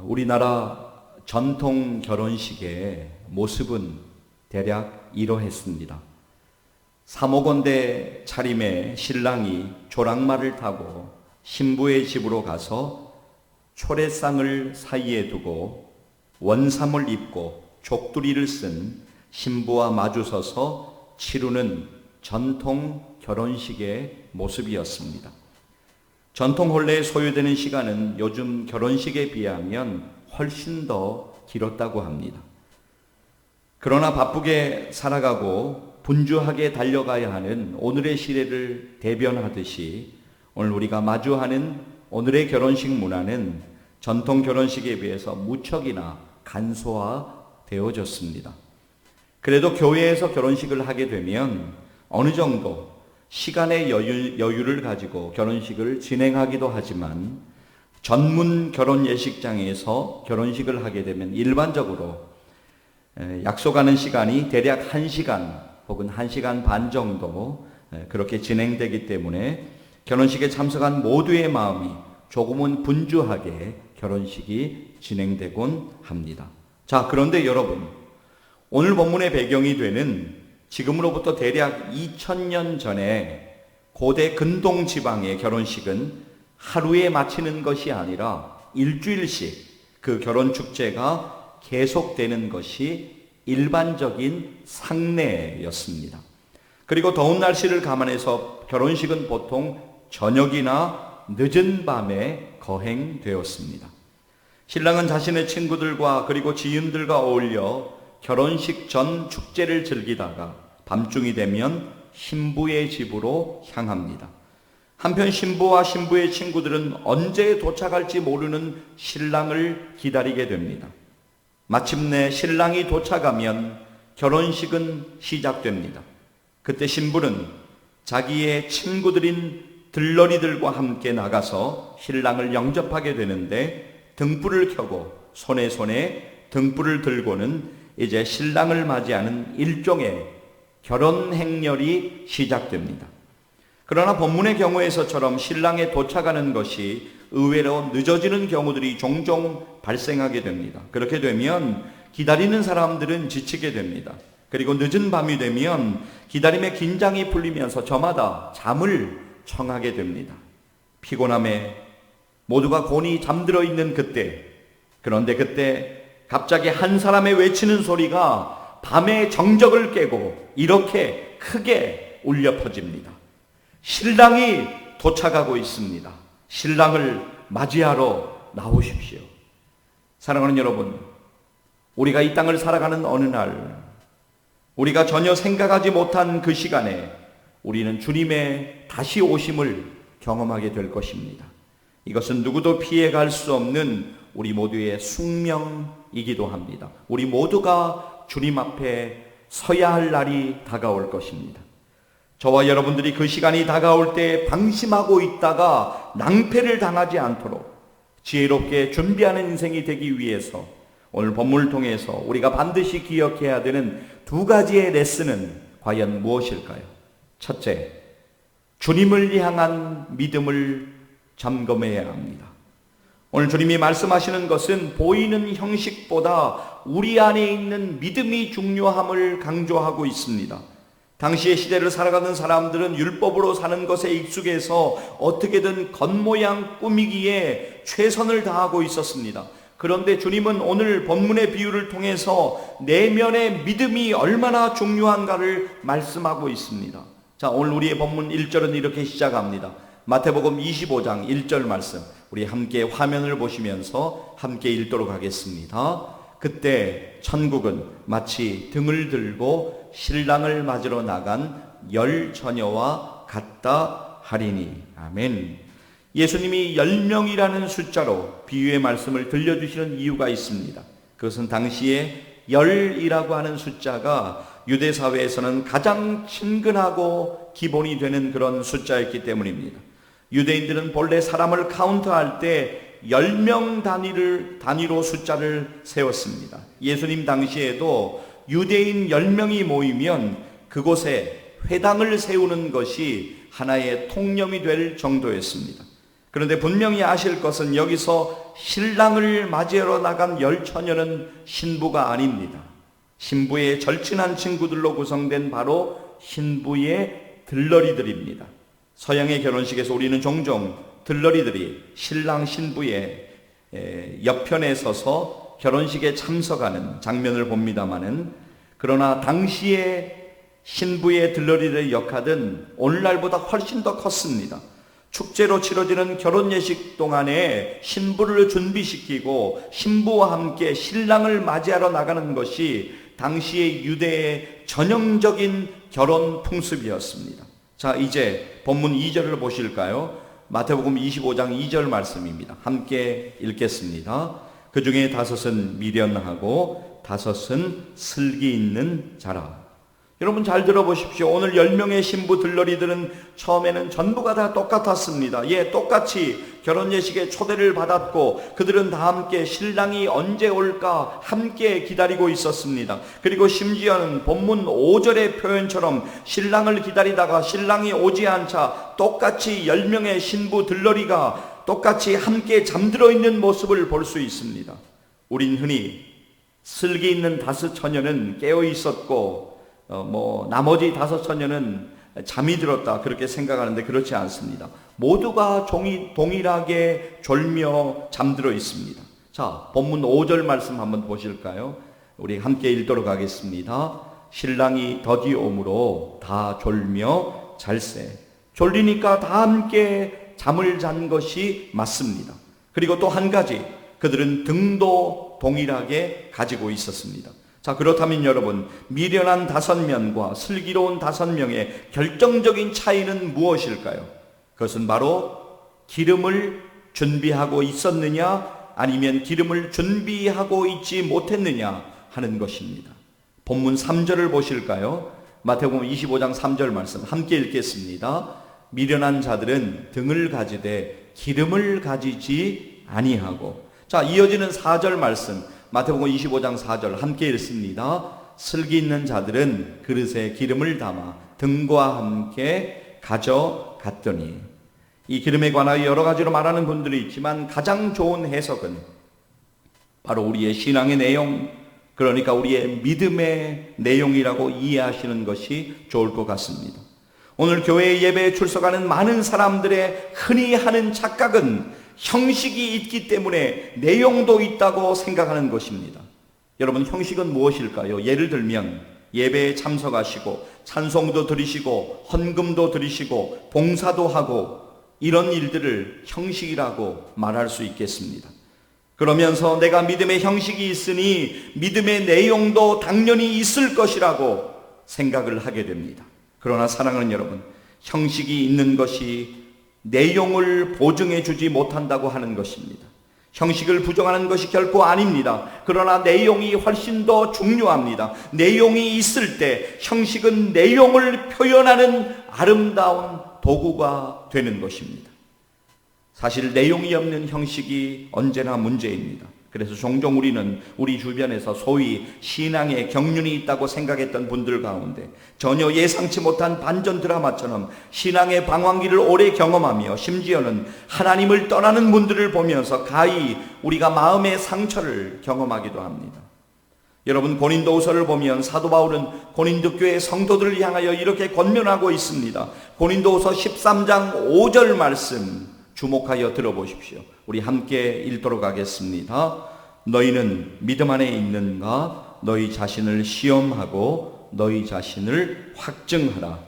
우리나라 전통 결혼식의 모습은 대략 이러했습니다. 사목원대 차림의 신랑이 조랑말을 타고 신부의 집으로 가서 초래상을 사이에 두고 원삼을 입고 족두리를 쓴 신부와 마주서서 치르는 전통 결혼식의 모습이었습니다. 전통 혼례에 소요되는 시간은 요즘 결혼식에 비하면 훨씬 더 길었다고 합니다. 그러나 바쁘게 살아가고 분주하게 달려가야 하는 오늘의 시대를 대변하듯이 오늘 우리가 마주하는 오늘의 결혼식 문화는 전통 결혼식에 비해서 무척이나 간소화되어졌습니다. 그래도 교회에서 결혼식을 하게 되면 어느 정도 시간의 여유를 가지고 결혼식을 진행하기도 하지만 전문 결혼 예식장에서 결혼식을 하게 되면 일반적으로 약속하는 시간이 대략 1시간 혹은 1시간 반 정도 그렇게 진행되기 때문에 결혼식에 참석한 모두의 마음이 조금은 분주하게 결혼식이 진행되곤 합니다. 자, 그런데 여러분, 오늘 본문의 배경이 되는 지금으로부터 대략 2000년 전에 고대 근동 지방의 결혼식은 하루에 마치는 것이 아니라 일주일씩 그 결혼 축제가 계속되는 것이 일반적인 상례였습니다. 그리고 더운 날씨를 감안해서 결혼식은 보통 저녁이나 늦은 밤에 거행되었습니다. 신랑은 자신의 친구들과 그리고 지인들과 어울려 결혼식 전 축제를 즐기다가 밤중이 되면 신부의 집으로 향합니다. 한편 신부와 신부의 친구들은 언제 도착할지 모르는 신랑을 기다리게 됩니다. 마침내 신랑이 도착하면 결혼식은 시작됩니다. 그때 신부는 자기의 친구들인 들러리들과 함께 나가서 신랑을 영접하게 되는데 등불을 켜고 손에 등불을 들고는 이제 신랑을 맞이하는 일종의 결혼 행렬이 시작됩니다. 그러나 본문의 경우에서처럼 신랑에 도착하는 것이 의외로 늦어지는 경우들이 종종 발생하게 됩니다. 그렇게 되면 기다리는 사람들은 지치게 됩니다. 그리고 늦은 밤이 되면 기다림의 긴장이 풀리면서 저마다 잠을 청하게 됩니다. 피곤함에 모두가 곤히 잠들어 있는 그런데 그때 갑자기 한 사람의 외치는 소리가 밤의 정적을 깨고 이렇게 크게 울려 퍼집니다. 신랑이 도착하고 있습니다. 신랑을 맞이하러 나오십시오. 사랑하는 여러분, 우리가 이 땅을 살아가는 어느 날, 우리가 전혀 생각하지 못한 그 시간에 우리는 주님의 다시 오심을 경험하게 될 것입니다. 이것은 누구도 피해갈 수 없는 우리 모두의 숙명이기도 합니다. 우리 모두가 주님 앞에 서야 할 날이 다가올 것입니다. 저와 여러분들이 그 시간이 다가올 때 방심하고 있다가 낭패를 당하지 않도록 지혜롭게 준비하는 인생이 되기 위해서 오늘 본문을 통해서 우리가 반드시 기억해야 되는 두 가지의 레슨은 과연 무엇일까요? 첫째, 주님을 향한 믿음을 점검해야 합니다. 오늘 주님이 말씀하시는 것은 보이는 형식보다 우리 안에 있는 믿음이 중요함을 강조하고 있습니다. 당시의 시대를 살아가는 사람들은 율법으로 사는 것에 익숙해서 어떻게든 겉모양 꾸미기에 최선을 다하고 있었습니다. 그런데 주님은 오늘 본문의 비유를 통해서 내면의 믿음이 얼마나 중요한가를 말씀하고 있습니다. 자, 오늘 우리의 본문 1절은 이렇게 시작합니다. 마태복음 25장 1절 말씀, 우리 함께 화면을 보시면서 함께 읽도록 하겠습니다. 그때 천국은 마치 등을 들고 신랑을 맞으러 나간 열 처녀와 같다 하리니. 아멘. 예수님이 10명이라는 숫자로 비유의 말씀을 들려주시는 이유가 있습니다. 그것은 당시에 열이라고 하는 숫자가 유대 사회에서는 가장 친근하고 기본이 되는 그런 숫자였기 때문입니다. 유대인들은 본래 사람을 카운트할 때 10명 단위로 숫자를 세웠습니다. 예수님 당시에도 유대인 10명이 모이면 그곳에 회당을 세우는 것이 하나의 통념이 될 정도였습니다. 그런데 분명히 아실 것은 여기서 신랑을 맞이하러 나간 열처녀는 신부가 아닙니다. 신부의 절친한 친구들로 구성된 바로 신부의 들러리들입니다. 서양의 결혼식에서 우리는 종종 들러리들이 신랑 신부의 옆편에 서서 결혼식에 참석하는 장면을 봅니다마는, 그러나 당시에 신부의 들러리들의 역할은 오늘날보다 훨씬 더 컸습니다. 축제로 치러지는 결혼 예식 동안에 신부를 준비시키고 신부와 함께 신랑을 맞이하러 나가는 것이 당시의 유대의 전형적인 결혼 풍습이었습니다. 자, 이제 본문 2절을 보실까요? 마태복음 25장 2절 말씀입니다. 함께 읽겠습니다. 그 중에 5은 미련하고 5은 슬기 있는 자라. 여러분 잘 들어보십시오. 오늘 10명의 신부 들러리들은 처음에는 전부가 다 똑같았습니다. 똑같이 결혼 예식에 초대를 받았고 그들은 다 함께 신랑이 언제 올까 함께 기다리고 있었습니다. 그리고 심지어는 본문 5절의 표현처럼 신랑을 기다리다가 신랑이 오지 않자 똑같이 10명의 신부 들러리가 똑같이 함께 잠들어 있는 모습을 볼 수 있습니다. 우린 흔히 슬기 있는 5 처녀는 깨어 있었고 나머지 5 처녀는 잠이 들었다 그렇게 생각하는데 그렇지 않습니다. 모두가 동일하게 졸며 잠들어 있습니다. 자, 본문 5절 말씀 한번 보실까요? 우리 함께 읽도록 하겠습니다. 신랑이 더디 오므로 다 졸며 잘세. 졸리니까 다 함께 잠을 잔 것이 맞습니다. 그리고 또 한 가지, 그들은 등도 동일하게 가지고 있었습니다. 자, 그렇다면 여러분, 미련한 5명과 슬기로운 5명의 결정적인 차이는 무엇일까요? 그것은 바로 기름을 준비하고 있었느냐 아니면 기름을 준비하고 있지 못했느냐 하는 것입니다. 본문 3절을 보실까요? 마태복음 25장 3절 말씀 함께 읽겠습니다. 미련한 자들은 등을 가지되 기름을 가지지 아니하고. 자, 이어지는 4절 말씀 마태복음 25장 4절 함께 읽습니다. 슬기 있는 자들은 그릇에 기름을 담아 등과 함께 가져갔더니. 이 기름에 관하여 여러 가지로 말하는 분들이 있지만 가장 좋은 해석은 바로 우리의 신앙의 내용, 그러니까 우리의 믿음의 내용이라고 이해하시는 것이 좋을 것 같습니다. 오늘 교회 예배에 출석하는 많은 사람들의 흔히 하는 착각은 형식이 있기 때문에 내용도 있다고 생각하는 것입니다. 여러분, 형식은 무엇일까요? 예를 들면 예배에 참석하시고 찬송도 드리시고 헌금도 드리시고 봉사도 하고 이런 일들을 형식이라고 말할 수 있겠습니다. 그러면서 내가 믿음의 형식이 있으니 믿음의 내용도 당연히 있을 것이라고 생각을 하게 됩니다. 그러나 사랑하는 여러분, 형식이 있는 것이 내용을 보증해 주지 못한다고 하는 것입니다. 형식을 부정하는 것이 결코 아닙니다. 그러나 내용이 훨씬 더 중요합니다. 내용이 있을 때 형식은 내용을 표현하는 아름다운 도구가 되는 것입니다. 사실 내용이 없는 형식이 언제나 문제입니다. 그래서 종종 우리는 우리 주변에서 소위 신앙에 경륜이 있다고 생각했던 분들 가운데 전혀 예상치 못한 반전 드라마처럼 신앙의 방황기를 오래 경험하며 심지어는 하나님을 떠나는 분들을 보면서 가히 우리가 마음의 상처를 경험하기도 합니다. 여러분, 고린도후서를 보면 사도 바울은 고린도 교회 성도들을 향하여 이렇게 권면하고 있습니다. 고린도후서 13장 5절 말씀 주목하여 들어보십시오. 우리 함께 읽도록 하겠습니다. 너희는 믿음 안에 있는가? 너희 자신을 시험하고 너희 자신을 확증하라.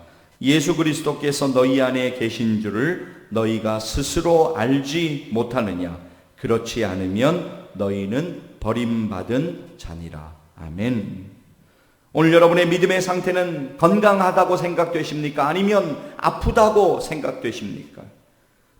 예수 그리스도께서 너희 안에 계신 줄을 너희가 스스로 알지 못하느냐? 그렇지 않으면 너희는 버림받은 자니라. 아멘. 오늘 여러분의 믿음의 상태는 건강하다고 생각되십니까? 아니면 아프다고 생각되십니까?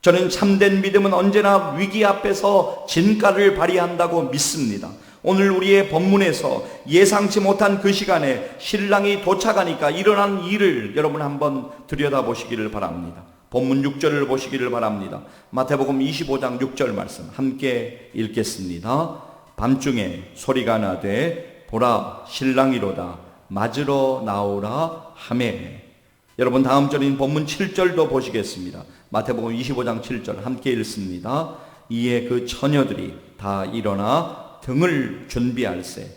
저는 참된 믿음은 언제나 위기 앞에서 진가를 발휘한다고 믿습니다. 오늘 우리의 본문에서 예상치 못한 그 시간에 신랑이 도착하니까 일어난 일을 여러분 한번 들여다보시기를 바랍니다. 본문 6절을 보시기를 바랍니다. 마태복음 25장 6절 말씀 함께 읽겠습니다. 밤중에 소리가 나되 보라 신랑이로다 맞으러 나오라 하매. 여러분, 다음 절인 본문 7절도 보시겠습니다. 마태복음 25장 7절 함께 읽습니다. 이에 그 처녀들이 다 일어나 등을 준비할세.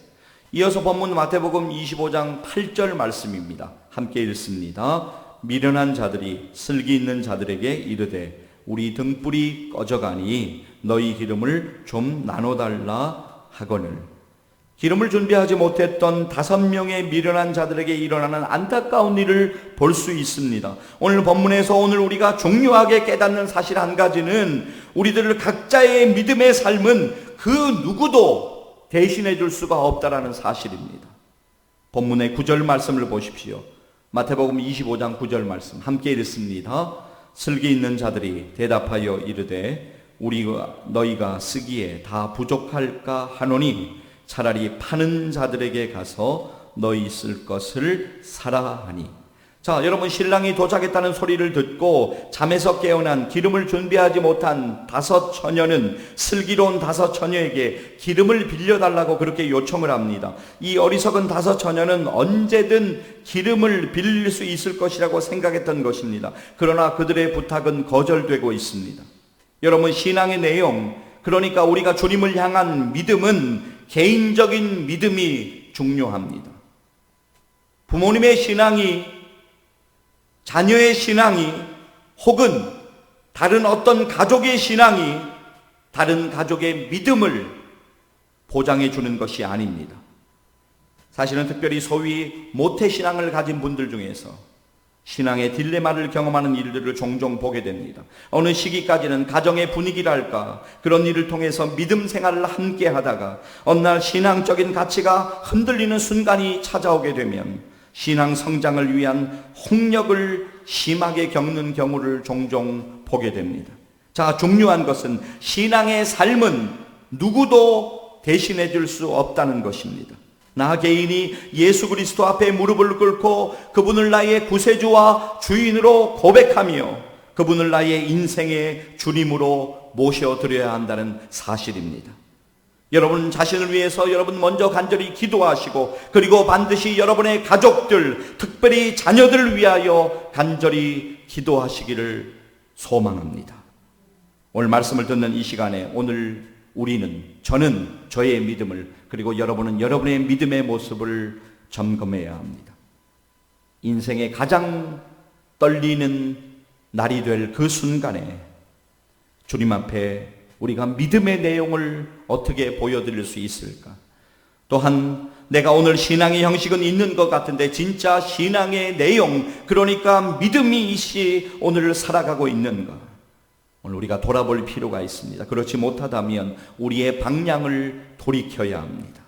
이어서 본문 마태복음 25장 8절 말씀입니다. 함께 읽습니다. 미련한 자들이 슬기 있는 자들에게 이르되 우리 등불이 꺼져가니 너희 기름을 좀 나눠달라 하거늘. 기름을 준비하지 못했던 5명의 미련한 자들에게 일어나는 안타까운 일을 볼 수 있습니다. 오늘 본문에서 오늘 우리가 중요하게 깨닫는 사실 한 가지는 우리들 각자의 믿음의 삶은 그 누구도 대신해 줄 수가 없다라는 사실입니다. 본문의 9절 말씀을 보십시오. 마태복음 25장 9절 말씀 함께 읽습니다. 슬기 있는 자들이 대답하여 이르되 너희가 쓰기에 다 부족할까 하노니 차라리 파는 자들에게 가서 너희 쓸 것을 사라 하니. 자, 여러분, 신랑이 도착했다는 소리를 듣고 잠에서 깨어난 기름을 준비하지 못한 5 처녀는 슬기로운 5 처녀에게 기름을 빌려달라고 그렇게 요청을 합니다. 이 어리석은 5 처녀는 언제든 기름을 빌릴 수 있을 것이라고 생각했던 것입니다. 그러나 그들의 부탁은 거절되고 있습니다. 여러분, 신앙의 내용, 그러니까 우리가 주님을 향한 믿음은 개인적인 믿음이 중요합니다. 부모님의 신앙이, 자녀의 신앙이, 혹은 다른 어떤 가족의 신앙이 다른 가족의 믿음을 보장해 주는 것이 아닙니다. 사실은 특별히 소위 모태신앙을 가진 분들 중에서 신앙의 딜레마를 경험하는 일들을 종종 보게 됩니다. 어느 시기까지는 가정의 분위기랄까 그런 일을 통해서 믿음 생활을 함께 하다가 어느 날 신앙적인 가치가 흔들리는 순간이 찾아오게 되면 신앙 성장을 위한 홍역을 심하게 겪는 경우를 종종 보게 됩니다. 자, 중요한 것은 신앙의 삶은 누구도 대신해 줄 수 없다는 것입니다. 나 개인이 예수 그리스도 앞에 무릎을 꿇고 그분을 나의 구세주와 주인으로 고백하며 그분을 나의 인생의 주님으로 모셔드려야 한다는 사실입니다. 여러분 자신을 위해서 여러분 먼저 간절히 기도하시고 그리고 반드시 여러분의 가족들, 특별히 자녀들을 위하여 간절히 기도하시기를 소망합니다. 오늘 말씀을 듣는 이 시간에 저는 저의 믿음을, 그리고 여러분은 여러분의 믿음의 모습을 점검해야 합니다. 인생의 가장 떨리는 날이 될 그 순간에 주님 앞에 우리가 믿음의 내용을 어떻게 보여드릴 수 있을까? 또한 내가 오늘 신앙의 형식은 있는 것 같은데 진짜 신앙의 내용, 그러니까 믿음이 오늘 살아가고 있는가? 오늘 우리가 돌아볼 필요가 있습니다. 그렇지 못하다면 우리의 방향을 돌이켜야 합니다.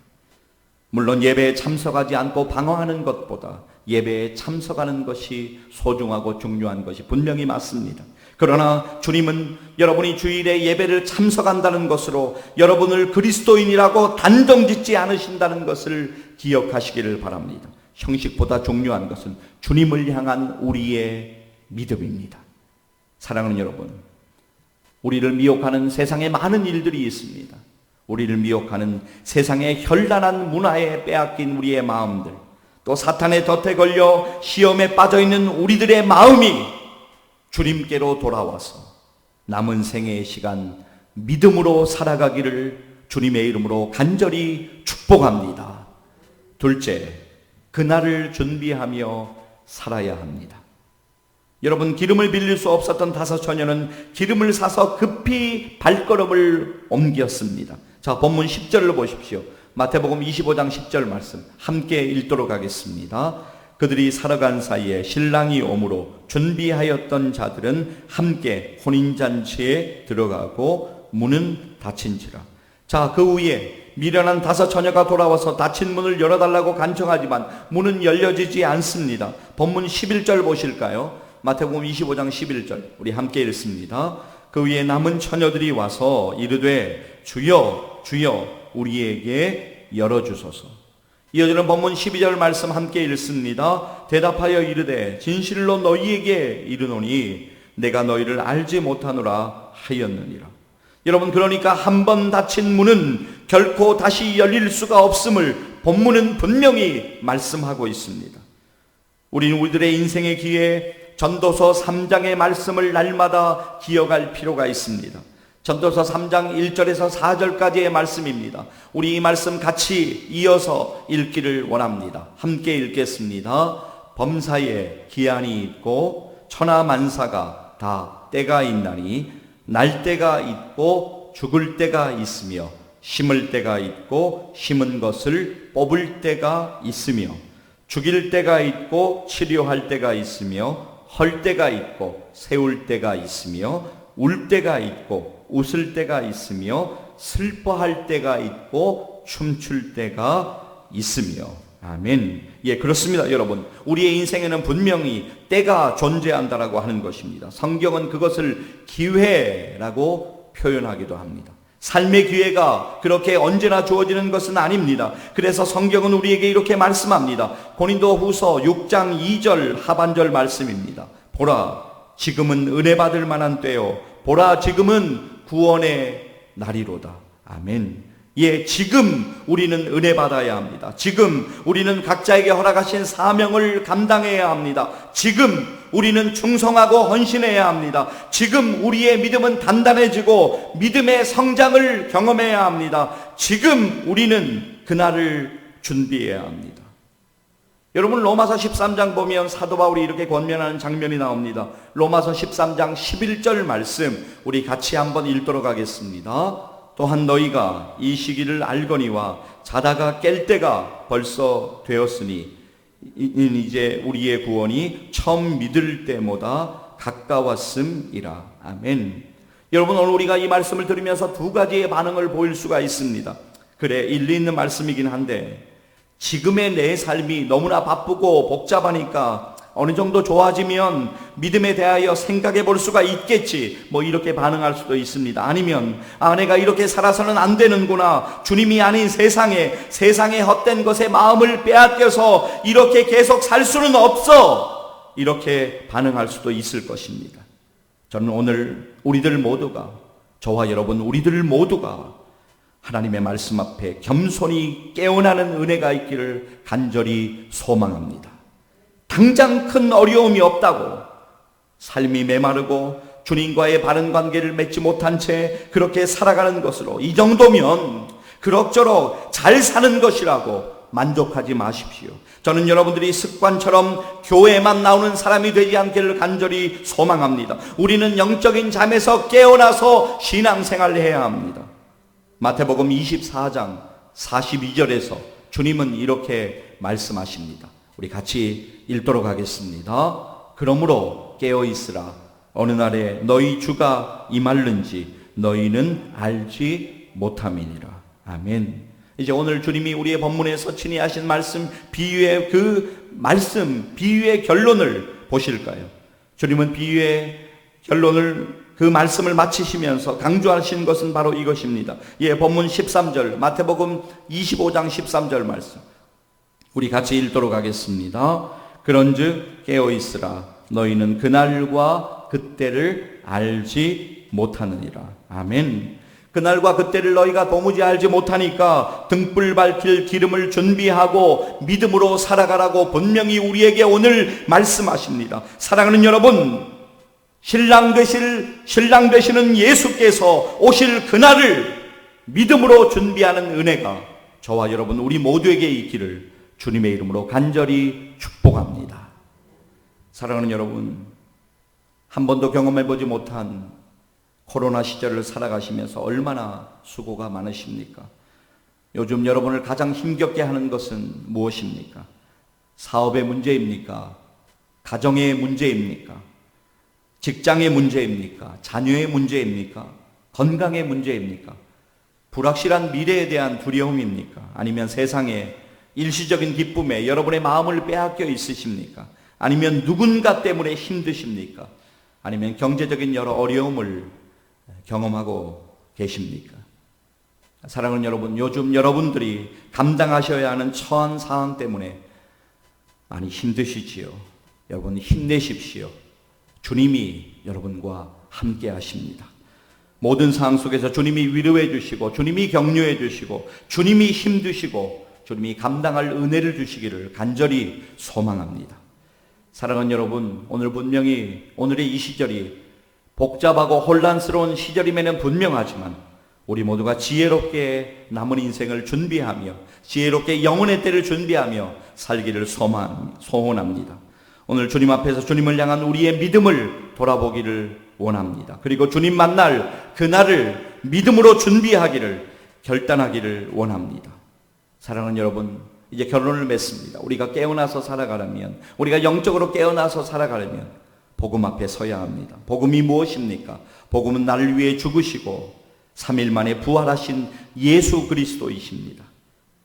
물론 예배에 참석하지 않고 방황하는 것보다 예배에 참석하는 것이 소중하고 중요한 것이 분명히 맞습니다. 그러나 주님은 여러분이 주일에 예배를 참석한다는 것으로 여러분을 그리스도인이라고 단정짓지 않으신다는 것을 기억하시기를 바랍니다. 형식보다 중요한 것은 주님을 향한 우리의 믿음입니다. 사랑하는 여러분, 우리를 미혹하는 세상에 많은 일들이 있습니다. 우리를 미혹하는 세상의 현란한 문화에 빼앗긴 우리의 마음들, 또 사탄의 덫에 걸려 시험에 빠져있는 우리들의 마음이 주님께로 돌아와서 남은 생애의 시간 믿음으로 살아가기를 주님의 이름으로 간절히 축복합니다. 둘째, 그날을 준비하며 살아야 합니다. 여러분, 기름을 빌릴 수 없었던 5 처녀는 기름을 사서 급히 발걸음을 옮겼습니다. 자, 본문 10절을 보십시오. 마태복음 25장 10절 말씀 함께 읽도록 하겠습니다. 그들이 살아간 사이에 신랑이 오므로 준비하였던 자들은 함께 혼인잔치에 들어가고 문은 닫힌지라. 자, 그 후에 미련한 5 처녀가 돌아와서 닫힌 문을 열어달라고 간청하지만 문은 열려지지 않습니다. 본문 11절 보실까요? 마태복음 25장 11절 우리 함께 읽습니다. 그 위에 남은 처녀들이 와서 이르되 주여 주여 우리에게 열어주소서. 이어지는 본문 12절 말씀 함께 읽습니다. 대답하여 이르되 진실로 너희에게 이르노니 내가 너희를 알지 못하노라 하였느니라. 여러분, 그러니까 한 번 닫힌 문은 결코 다시 열릴 수가 없음을 본문은 분명히 말씀하고 있습니다. 우리는 우리들의 인생의 기회에 전도서 3장의 말씀을 날마다 기억할 필요가 있습니다. 전도서 3장 1절에서 4절까지의 말씀입니다. 우리 이 말씀 같이 이어서 읽기를 원합니다. 함께 읽겠습니다. 범사에 기한이 있고 천하만사가 다 때가 있나니 날 때가 있고 죽을 때가 있으며 심을 때가 있고 심은 것을 뽑을 때가 있으며 죽일 때가 있고 치료할 때가 있으며 헐 때가 있고 세울 때가 있으며 울 때가 있고 웃을 때가 있으며 슬퍼할 때가 있고 춤출 때가 있으며. 아멘. 예, 그렇습니다, 여러분. 우리의 인생에는 분명히 때가 존재한다라고 하는 것입니다. 성경은 그것을 기회라고 표현하기도 합니다. 삶의 기회가 그렇게 언제나 주어지는 것은 아닙니다. 그래서 성경은 우리에게 이렇게 말씀합니다. 고린도후서 6장 2절 하반절 말씀입니다. 보라, 지금은 은혜 받을 만한 때요, 보라, 지금은 구원의 날이로다. 아멘. 예, 지금 우리는 은혜 받아야 합니다. 지금 우리는 각자에게 허락하신 사명을 감당해야 합니다. 지금 우리는 충성하고 헌신해야 합니다. 지금 우리의 믿음은 단단해지고 믿음의 성장을 경험해야 합니다. 지금 우리는 그날을 준비해야 합니다. 여러분, 로마서 13장 보면 사도 바울이 이렇게 권면하는 장면이 나옵니다. 로마서 13장 11절 말씀 우리 같이 한번 읽도록 하겠습니다. 또한 너희가 이 시기를 알거니와 자다가 깰 때가 벌써 되었으니 이제 우리의 구원이 처음 믿을 때보다 가까웠음이라. 아멘. 여러분, 오늘 우리가 이 말씀을 들으면서 두 가지의 반응을 보일 수가 있습니다. 그래, 일리 있는 말씀이긴 한데 지금의 내 삶이 너무나 바쁘고 복잡하니까 어느 정도 좋아지면 믿음에 대하여 생각해 볼 수가 있겠지, 뭐 이렇게 반응할 수도 있습니다. 아니면 내가 이렇게 살아서는 안 되는구나, 주님이 아닌 세상의 헛된 것에 마음을 빼앗겨서 이렇게 계속 살 수는 없어, 이렇게 반응할 수도 있을 것입니다. 저는 오늘 우리들 모두가, 저와 여러분 우리들 모두가 하나님의 말씀 앞에 겸손히 깨어나는 은혜가 있기를 간절히 소망합니다. 당장 큰 어려움이 없다고 삶이 메마르고 주님과의 바른 관계를 맺지 못한 채 그렇게 살아가는 것으로 이 정도면 그럭저럭 잘 사는 것이라고 만족하지 마십시오. 저는 여러분들이 습관처럼 교회에만 나오는 사람이 되지 않기를 간절히 소망합니다. 우리는 영적인 잠에서 깨어나서 신앙생활을 해야 합니다. 마태복음 24장 42절에서 주님은 이렇게 말씀하십니다. 우리 같이 읽도록 하겠습니다. 그러므로 깨어있으라. 어느 날에 너희 주가 임할는지 너희는 알지 못함이니라. 아멘. 이제 오늘 주님이 우리의 본문에서 친히 하신 말씀, 비유의 비유의 결론을 보실까요? 주님은 비유의 결론을, 그 말씀을 마치시면서 강조하신 것은 바로 이것입니다. 예, 본문 13절, 마태복음 25장 13절 말씀 우리 같이 읽도록 하겠습니다. 그런즉 깨어있으라. 너희는 그날과 그때를 알지 못하느니라. 아멘. 그날과 그때를 너희가 도무지 알지 못하니까 등불 밝힐 기름을 준비하고 믿음으로 살아가라고 분명히 우리에게 오늘 말씀하십니다. 사랑하는 여러분, 신랑 되시는 예수께서 오실 그날을 믿음으로 준비하는 은혜가 저와 여러분 우리 모두에게 있기를 주님의 이름으로 간절히 축복합니다. 사랑하는 여러분, 한 번도 경험해보지 못한 코로나 시절을 살아가시면서 얼마나 수고가 많으십니까? 요즘 여러분을 가장 힘겹게 하는 것은 무엇입니까? 사업의 문제입니까? 가정의 문제입니까? 직장의 문제입니까? 자녀의 문제입니까? 건강의 문제입니까? 불확실한 미래에 대한 두려움입니까? 아니면 세상의 일시적인 기쁨에 여러분의 마음을 빼앗겨 있으십니까? 아니면 누군가 때문에 힘드십니까? 아니면 경제적인 여러 어려움을 경험하고 계십니까? 사랑하는 여러분, 요즘 여러분들이 감당하셔야 하는 처한 상황 때문에 많이 힘드시지요. 여러분 힘내십시오. 주님이 여러분과 함께 하십니다. 모든 상황 속에서 주님이 위로해 주시고, 주님이 격려해 주시고, 주님이 힘주시고, 주님이 감당할 은혜를 주시기를 간절히 소망합니다. 사랑하는 여러분, 오늘 분명히 오늘의 이 시절이 복잡하고 혼란스러운 시절임에는 분명하지만 우리 모두가 지혜롭게 남은 인생을 준비하며 지혜롭게 영혼의 때를 준비하며 살기를 소원합니다. 오늘 주님 앞에서 주님을 향한 우리의 믿음을 돌아보기를 원합니다. 그리고 주님 만날 그날을 믿음으로 준비하기를 결단하기를 원합니다. 사랑하는 여러분, 이제 결론을 맺습니다. 우리가 깨어나서 살아가려면, 우리가 영적으로 깨어나서 살아가려면 복음 앞에 서야 합니다. 복음이 무엇입니까? 복음은 나를 위해 죽으시고 3일 만에 부활하신 예수 그리스도이십니다.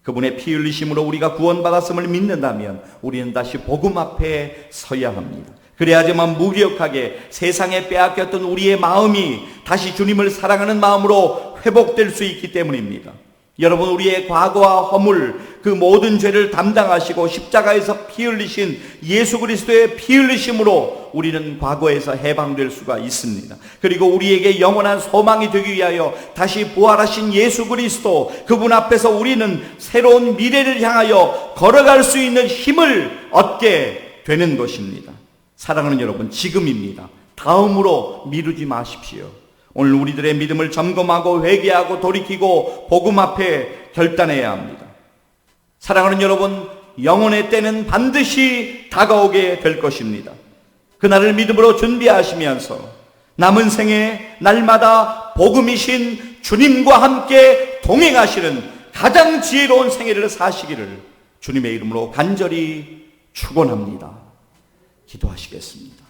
그분의 피 흘리심으로 우리가 구원받았음을 믿는다면 우리는 다시 복음 앞에 서야 합니다. 그래야지만 무기력하게 세상에 빼앗겼던 우리의 마음이 다시 주님을 사랑하는 마음으로 회복될 수 있기 때문입니다. 여러분, 우리의 과거와 허물, 그 모든 죄를 담당하시고 십자가에서 피 흘리신 예수 그리스도의 피 흘리심으로 우리는 과거에서 해방될 수가 있습니다. 그리고 우리에게 영원한 소망이 되기 위하여 다시 부활하신 예수 그리스도, 그분 앞에서 우리는 새로운 미래를 향하여 걸어갈 수 있는 힘을 얻게 되는 것입니다. 사랑하는 여러분, 지금입니다. 다음으로 미루지 마십시오. 오늘 우리들의 믿음을 점검하고 회개하고 돌이키고 복음 앞에 결단해야 합니다. 사랑하는 여러분, 영혼의 때는 반드시 다가오게 될 것입니다. 그날을 믿음으로 준비하시면서 남은 생에 날마다 복음이신 주님과 함께 동행하시는 가장 지혜로운 생애를 사시기를 주님의 이름으로 간절히 축원합니다. 기도하시겠습니다.